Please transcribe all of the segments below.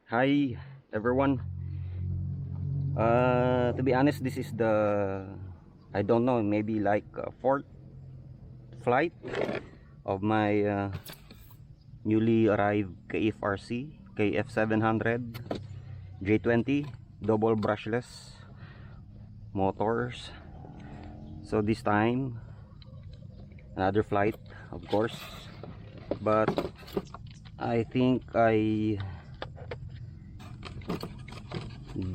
Hi everyone. To be honest, this is the, I don't know, maybe like fourth flight of my newly arrived KFRC KF700 J20 double brushless motors. So this time another flight, of course, but I think I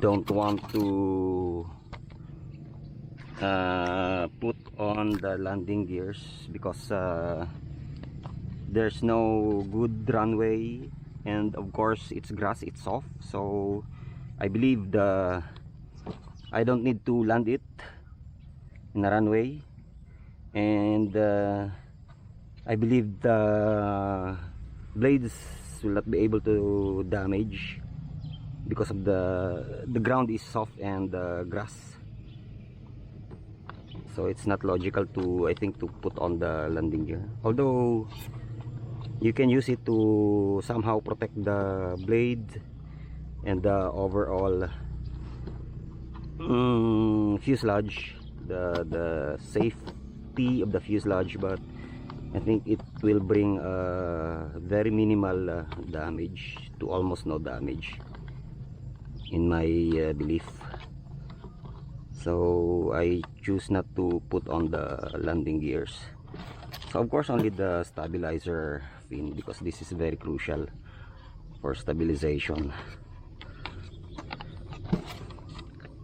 don't want to put on the landing gears because there's no good runway, and of course it's grass, it's soft, so I believe I don't need to land it in a runway, and I believe the blades will not be able to damage because of the ground is soft and grass, so it's not logical to, I think, to put on the landing gear, although you can use it to somehow protect the blade and the overall fuselage, the safety of the fuselage, but I think it will bring very minimal damage to almost no damage in my belief. So I choose not to put on the landing gears. So of course only the stabilizer fin, because this is very crucial for stabilization.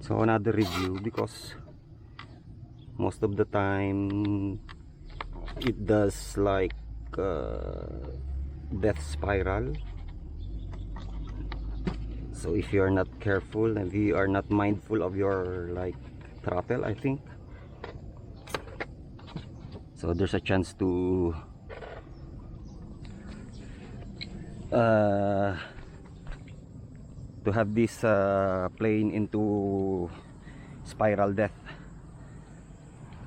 So another review, because most of the time it does like death spiral. So if you are not careful, if you are not mindful of your like throttle, I think, so there's a chance to have this plane into spiral death.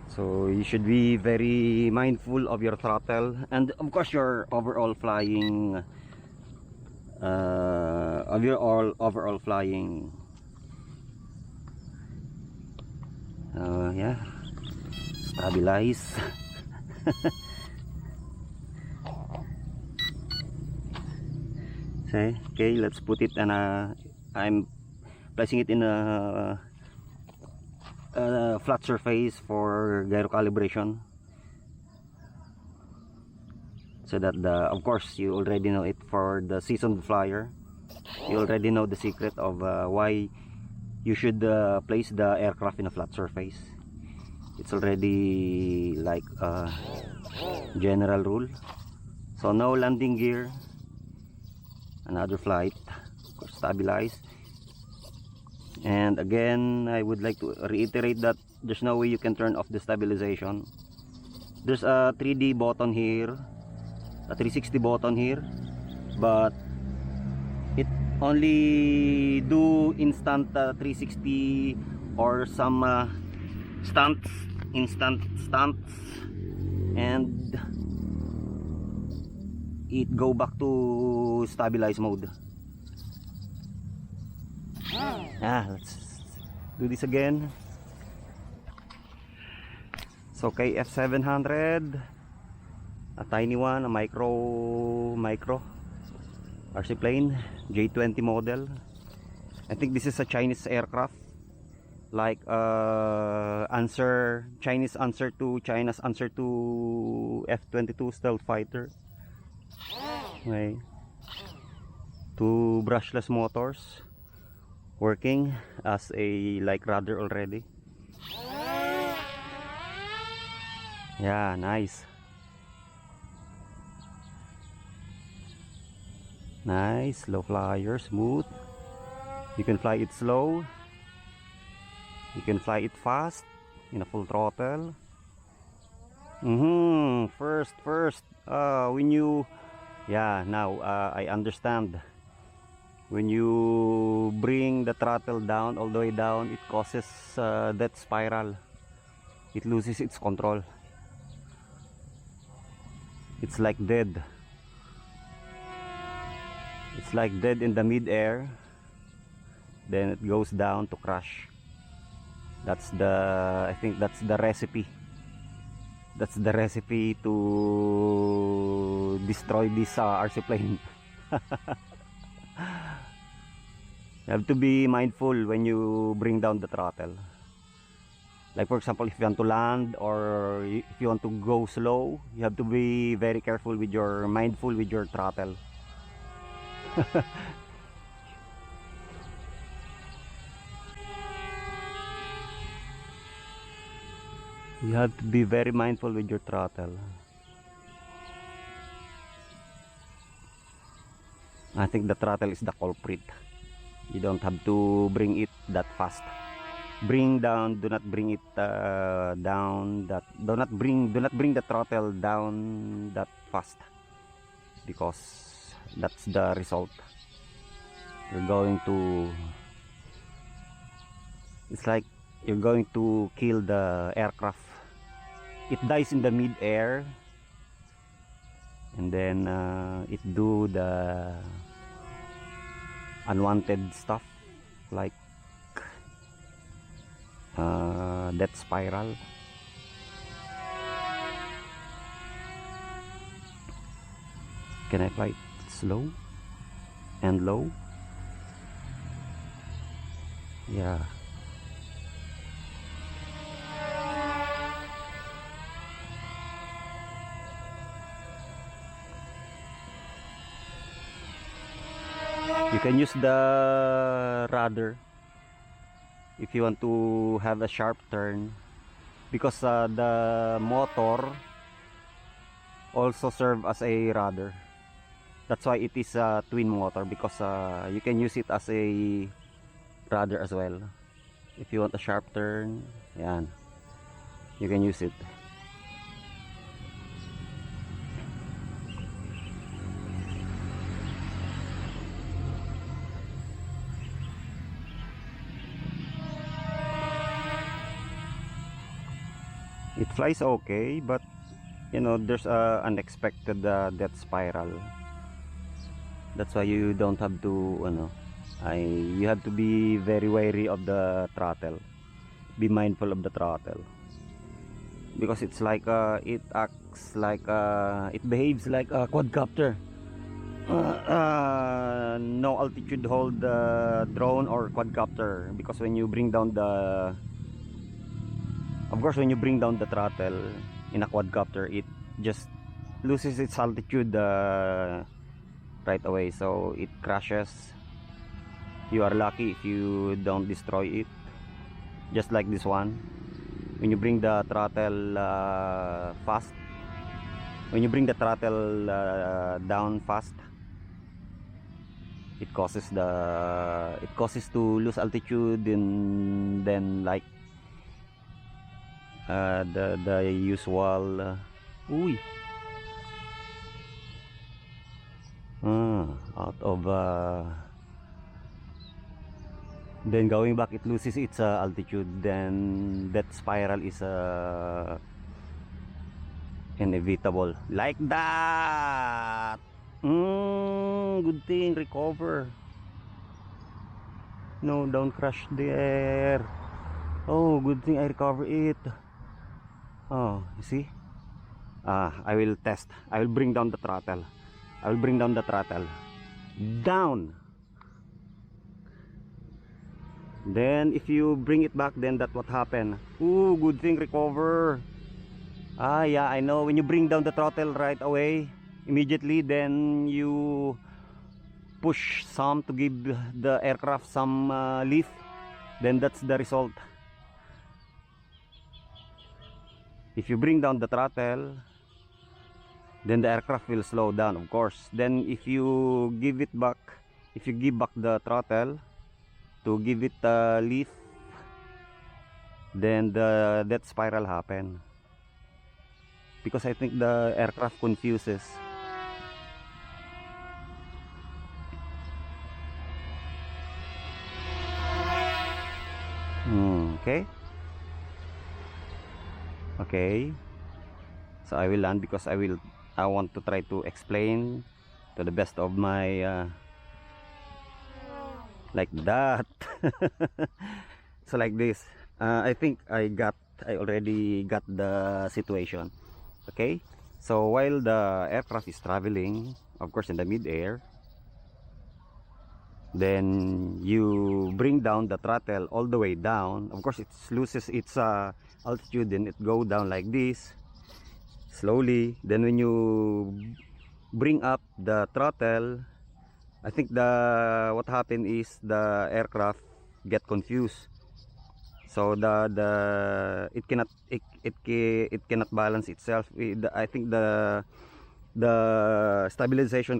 So you should be very mindful of your throttle, and of course your overall flying overall flying. Yeah, stabilize. Okay, let's put it in a, I'm placing it in a flat surface for gyro calibration, so that of course you already know it, for the seasoned flyer, you already know the secret of why you should place the aircraft in a flat surface. It's already like a general rule. So no landing gear, another flight, of course, stabilize. And again, I would like to reiterate that there's no way you can turn off the stabilization. There's a 3D button here, a 360 button here, but it only do instant 360 or some instant stunts, and it go back to stabilize mode. Let's do this again. So KF700, a tiny one, a micro RC plane, J20 model. I think this is a Chinese aircraft, like Chinese answer to F-22 stealth fighter. Okay. Two brushless motors working as a like rudder already. Yeah, nice. Nice, low flyer, smooth. You can fly it slow, you can fly it fast in a full throttle. First when you, yeah, now I understand. When you bring the throttle down, all the way down, it causes that spiral. It loses its control. It's like dead. It's like dead in the mid-air, then it goes down to crash. That's the, I think that's the recipe. That's the recipe to destroy this RC plane. You have to be mindful when you bring down the throttle. Like for example, if you want to land or if you want to go slow, you have to be very careful with your, mindful with your throttle. You have to be very mindful with your throttle. I think the throttle is the culprit. You don't have to bring it that fast. Bring down, do not bring it down, that do not bring the throttle down that fast, because that's the result. You're going to, it's like you're going to kill the aircraft. It dies in the mid-air, and then it do the unwanted stuff like death spiral. Can I fly it slow and low? Yeah. You can use the rudder if you want to have a sharp turn, because the motor also serve as a rudder. That's why it is a twin motor, because you can use it as a rudder as well. If you want a sharp turn, yan, you can use it. It flies okay, but you know, there's a unexpected death spiral. That's why you don't have to, you have to be very wary of the throttle. Be mindful of the throttle, because it's like it acts like it behaves like a quadcopter. No altitude hold drone or quadcopter, because when you bring down the, of course, when you bring down the throttle in a quadcopter, it just loses its altitude right away, so it crashes. You are lucky if you don't destroy it, just like this one. When you bring the throttle fast, when you bring the throttle down fast, it causes to lose altitude, and then like the usual out of then going back, it loses its altitude. Then that spiral is inevitable, like that. Good thing recover. No, don't crash there. Oh, good thing I recover it. Oh, you see? I will test. I will bring down the throttle. I will bring down the throttle. Down. Then if you bring it back, then that's what happened. Ooh, good thing recover. Yeah, I know. When you bring down the throttle right away, immediately, then you push some to give the aircraft some lift, then that's the result. If you bring down the throttle, then the aircraft will slow down, of course. Then if you give it back, if you give back the throttle to give it a lift, then that spiral happen, because I think the aircraft confuses. Okay, so I will land, because I want to try to explain to the best of my like that. So like this, I think I already got the situation. Okay, so while the aircraft is traveling, of course in the mid-air, then you bring down the throttle all the way down. Of course it loses its altitude, then it go down like this slowly. Then when you bring up the throttle, I think what happened is the aircraft get confused. So it cannot balance itself. I think the stabilization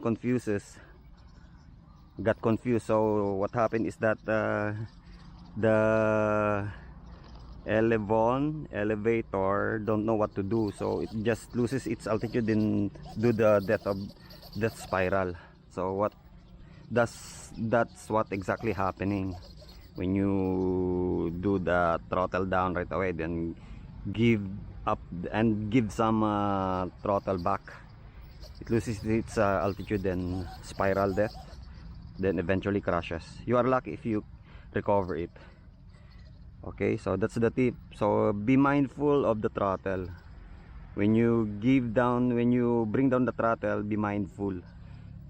got confused. So what happened is that the elevator don't know what to do, so it just loses its altitude and do the death spiral. So that's what exactly happening when you do the throttle down right away, then give up and give some throttle back. It loses its altitude and spiral death, then eventually crashes. You are lucky if you recover it. Okay, so that's the tip. So be mindful of the throttle when you bring down the throttle. Be mindful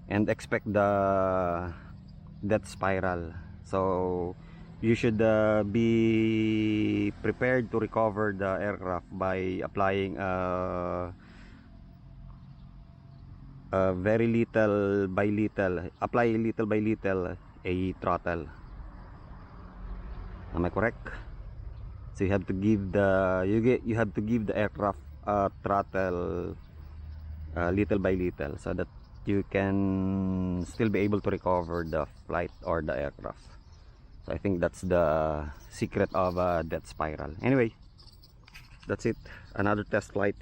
and expect the death spiral. So you should be prepared to recover the aircraft by applying very little by little, apply little by little a throttle. Am I correct? So you have to give the aircraft throttle little by little, so that you can still be able to recover the flight or the aircraft. So I think that's the secret of death spiral. Anyway, that's it. Another test flight.